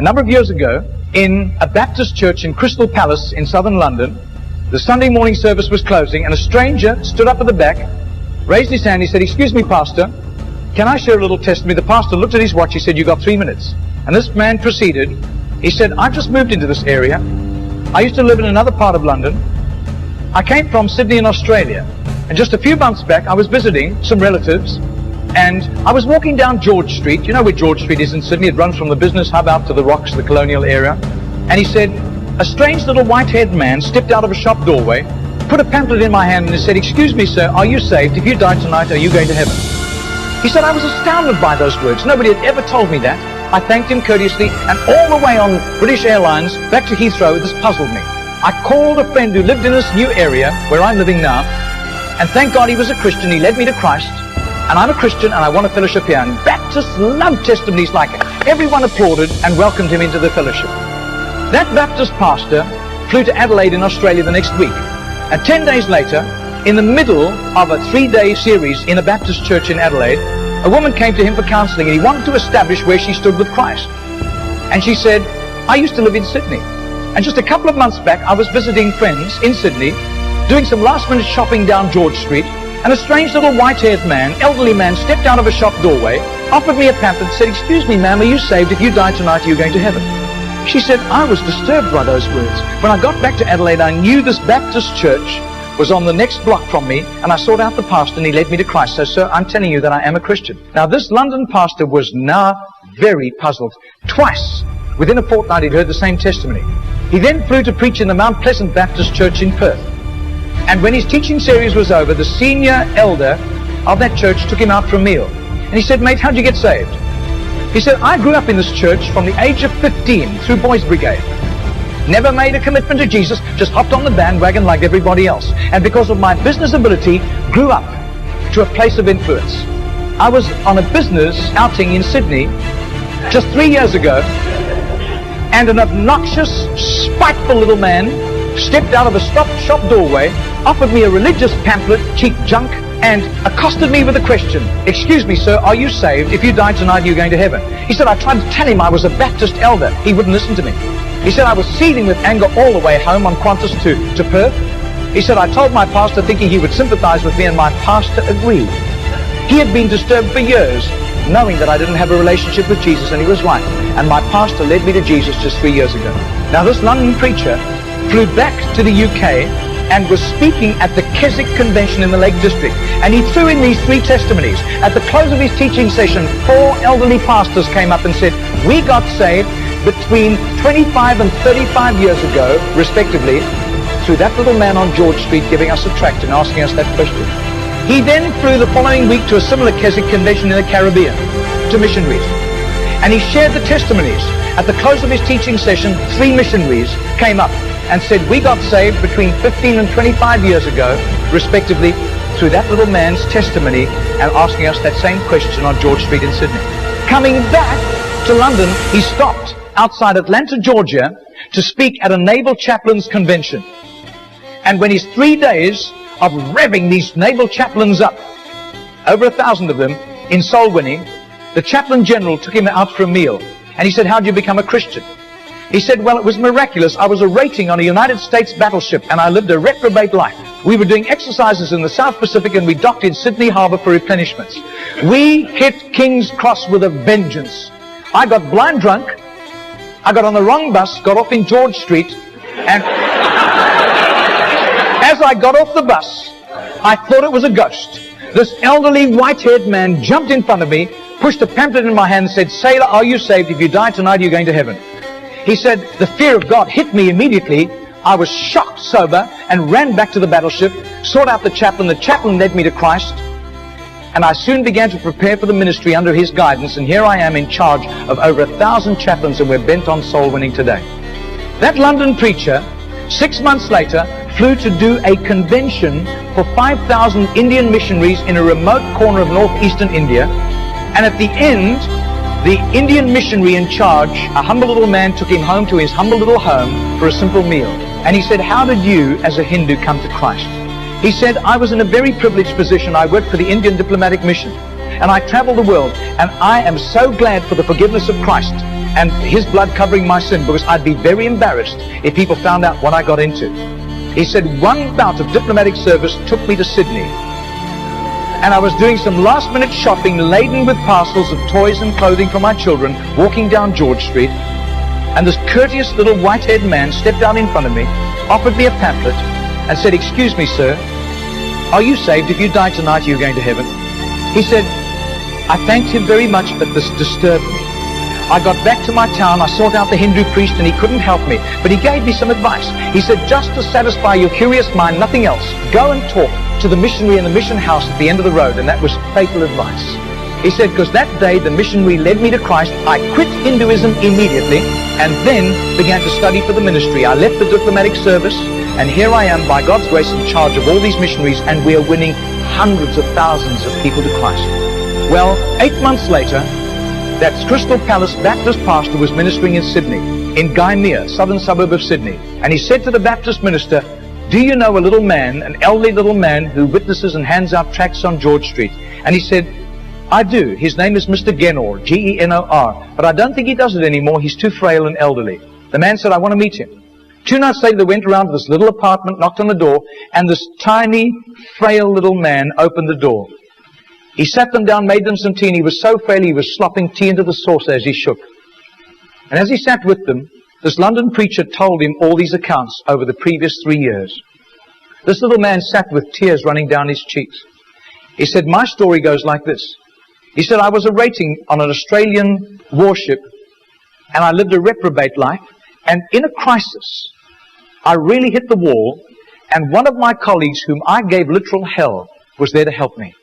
A number of years ago, in a Baptist church in Crystal Palace in southern London, the Sunday morning service was closing, and a stranger stood up at the back, raised his hand, he said, "Excuse me, Pastor, can I share a little testimony?" The pastor looked at his watch, he said, "You got 3 minutes." And this man proceeded, he said, "I've just moved into this area. I used to live in another part of London. I came from Sydney in Australia, and just a few months back I was visiting some relatives, and I was walking down George Street. You know where George Street is in Sydney? It runs from the business hub out to the rocks, the colonial area." And he said, "A strange little white-haired man stepped out of a shop doorway, put a pamphlet in my hand and he said, 'Excuse me, sir, are you saved? If you die tonight, are you going to heaven?'" He said, I was astounded by those words. Nobody had ever told me that. I thanked him courteously, and all the way on British Airlines back to Heathrow, this puzzled me. I called a friend who lived in this new area where I'm living now, and thank God he was a Christian. He led me to Christ, and I'm a Christian, and I want a fellowship here. And Baptists love testimonies like it. Everyone applauded and welcomed him into the fellowship. That Baptist pastor flew to Adelaide in Australia the next week, and 10 days later, in the middle of a 3-day series in a Baptist church in Adelaide, a woman came to him for counseling, and he wanted to establish where she stood with Christ. And she said, "I used to live in Sydney, and just a couple of months back I was visiting friends in Sydney, doing some last-minute shopping down George Street, and a strange little white-haired man, elderly man, stepped out of a shop doorway, offered me a pamphlet, said, 'Excuse me, ma'am, are you saved? If you die tonight, are you going to heaven?'" She said, "I was disturbed by those words. When I got back to Adelaide, I knew this Baptist church was on the next block from me, and I sought out the pastor, and he led me to Christ. So, sir, I'm telling you that I am a Christian." Now, this London pastor was now very puzzled. Twice, within a fortnight, he'd heard the same testimony. He then flew to preach in the Mount Pleasant Baptist Church in Perth. And when his teaching series was over, the senior elder of that church took him out for a meal. And he said, "Mate, how'd you get saved?" He said, "I grew up in this church from the age of 15 through Boys Brigade. Never made a commitment to Jesus, just hopped on the bandwagon like everybody else. And because of my business ability, grew up to a place of influence. I was on a business outing in Sydney just 3 years ago, and an obnoxious, spiteful little man stepped out of a shop doorway, offered me a religious pamphlet, cheap junk, and accosted me with a question. "Excuse me, sir, are you saved? If you die tonight, you're going to heaven." He said, I tried to tell him I was a Baptist elder. He wouldn't listen to me. He said, I was seething with anger all the way home on Qantas to Perth. He said, I told my pastor thinking he would sympathize with me, and my pastor agreed. He had been disturbed for years, knowing that I didn't have a relationship with Jesus, and he was right. And my pastor led me to Jesus just 3 years ago. Now, this London preacher flew back to the UK and was speaking at the Keswick Convention in the Lake District. And he threw in these 3 testimonies. At the close of his teaching session, 4 elderly pastors came up and said, "We got saved between 25 and 35 years ago, respectively, through that little man on George Street giving us a tract and asking us that question." He then flew the following week to a similar Keswick Convention in the Caribbean, to missionaries. And he shared the testimonies. At the close of his teaching session, 3 missionaries came up and said, "We got saved between 15 and 25 years ago, respectively, through that little man's testimony and asking us that same question on George Street in Sydney." Coming back to London, he stopped outside Atlanta, Georgia, to speak at a naval chaplains convention. And when his 3 days of revving these naval chaplains up, over 1,000 of them, in soul winning, the chaplain general took him out for a meal. And he said, "How did you become a Christian?" He said, "Well, it was miraculous. I was a rating on a United States battleship, and I lived a reprobate life. We were doing exercises in the South Pacific, and we docked in Sydney Harbor for replenishments. We hit King's Cross with a vengeance. I got blind drunk. I got on the wrong bus, got off in George Street, and as I got off the bus, I thought it was a ghost. This elderly white-haired man jumped in front of me, pushed a pamphlet in my hand and said, 'Sailor, are you saved? If you die tonight, you're going to heaven.'" He said, the fear of God hit me immediately. I was shocked sober and ran back to the battleship, sought out the chaplain. The chaplain led me to Christ, and I soon began to prepare for the ministry under his guidance, and here I am in charge of over 1,000 chaplains, and we're bent on soul winning today. That London preacher, 6 months later, flew to do a convention for 5,000 Indian missionaries in a remote corner of northeastern India, and at the end, the Indian missionary in charge, a humble little man, took him home to his humble little home for a simple meal. And he said, "How did you, as a Hindu, come to Christ?" He said, "I was in a very privileged position. I worked for the Indian diplomatic mission, and I traveled the world, and I am so glad for the forgiveness of Christ and his blood covering my sin, because I'd be very embarrassed if people found out what I got into. He said one bout of diplomatic service took me to Sydney, and I was doing some last-minute shopping laden with parcels of toys and clothing for my children, walking down George Street, and this courteous little white-haired man stepped out in front of me, offered me a pamphlet, and said, "Excuse me, sir, are you saved? If you die tonight, are you going to heaven?" He said, I thanked him very much, but this disturbed me. I got back to my town, I sought out the Hindu priest, and he couldn't help me, but he gave me some advice. He said, just to satisfy your curious mind, nothing else, go and talk to the missionary in the mission house at the end of the road. And that was fatal advice. He said, because that day the missionary led me to Christ, I quit Hinduism immediately, and then began to study for the ministry. I left the diplomatic service, and here I am, by God's grace, in charge of all these missionaries, and we are winning hundreds of thousands of people to Christ. Well, 8 months later, that Crystal Palace Baptist pastor was ministering in Sydney, in Gymea, southern suburb of Sydney. And he said to the Baptist minister, do you know a little man, an elderly little man who witnesses and hands out tracts on George Street? And he said, I do. His name is Mr. Genor, G-E-N-O-R. But I don't think he does it anymore. He's too frail and elderly. The man said, I want to meet him. 2 nights later, they went around to this little apartment, knocked on the door, and this tiny, frail little man opened the door. He sat them down, made them some tea, and he was so frail he was slopping tea into the saucer as he shook. And as he sat with them, this London preacher told him all these accounts over the previous 3 years. This little man sat with tears running down his cheeks. He said, my story goes like this. He said, I was a rating on an Australian warship, and I lived a reprobate life, and in a crisis, I really hit the wall, and one of my colleagues, whom I gave literal hell, was there to help me.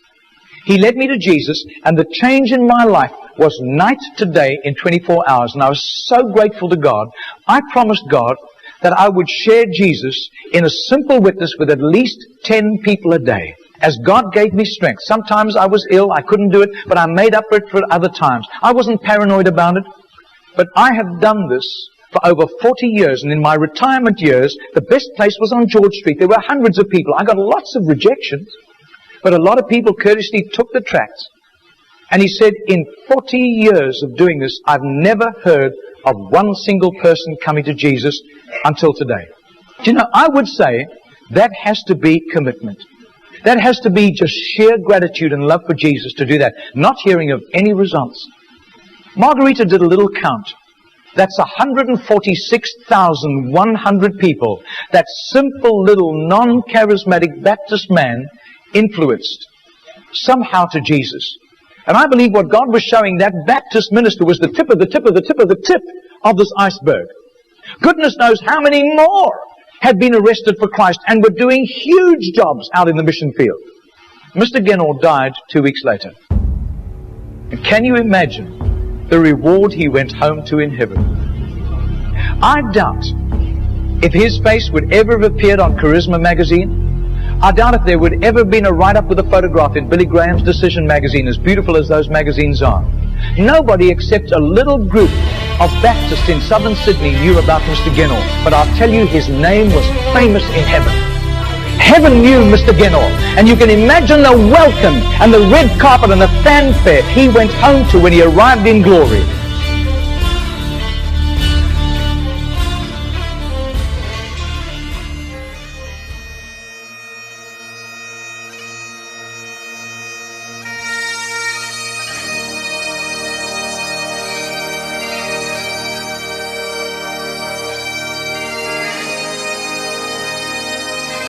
He led me to Jesus, and the change in my life was night to day in 24 hours. And I was so grateful to God. I promised God that I would share Jesus in a simple witness with at least 10 people a day, as God gave me strength. Sometimes I was ill, I couldn't do it, but I made up for it for other times. I wasn't paranoid about it, but I have done this for over 40 years, and in my retirement years, the best place was on George Street. There were hundreds of people. I got lots of rejections. But a lot of people courteously took the tracts. And he said, in 40 years of doing this, I've never heard of one single person coming to Jesus until today. Do you know, I would say that has to be commitment. That has to be just sheer gratitude and love for Jesus to do that, not hearing of any results. Margarita did a little count. That's 146,100 people. That simple little non-charismatic Baptist man influenced somehow to Jesus. And I believe what God was showing that Baptist minister was the tip of the tip of the tip of the tip of this iceberg. Goodness knows how many more had been arrested for Christ and were doing huge jobs out in the mission field. Mr. Genor died 2 weeks later. And can you imagine the reward he went home to in heaven? I doubt if his face would ever have appeared on Charisma magazine. I doubt if there would ever have been a write-up with a photograph in Billy Graham's Decision magazine, as beautiful as those magazines are. Nobody except a little group of Baptists in southern Sydney knew about Mr. Genor. But I'll tell you, his name was famous in heaven. Heaven knew Mr. Genor. And you can imagine the welcome and the red carpet and the fanfare he went home to when he arrived in glory.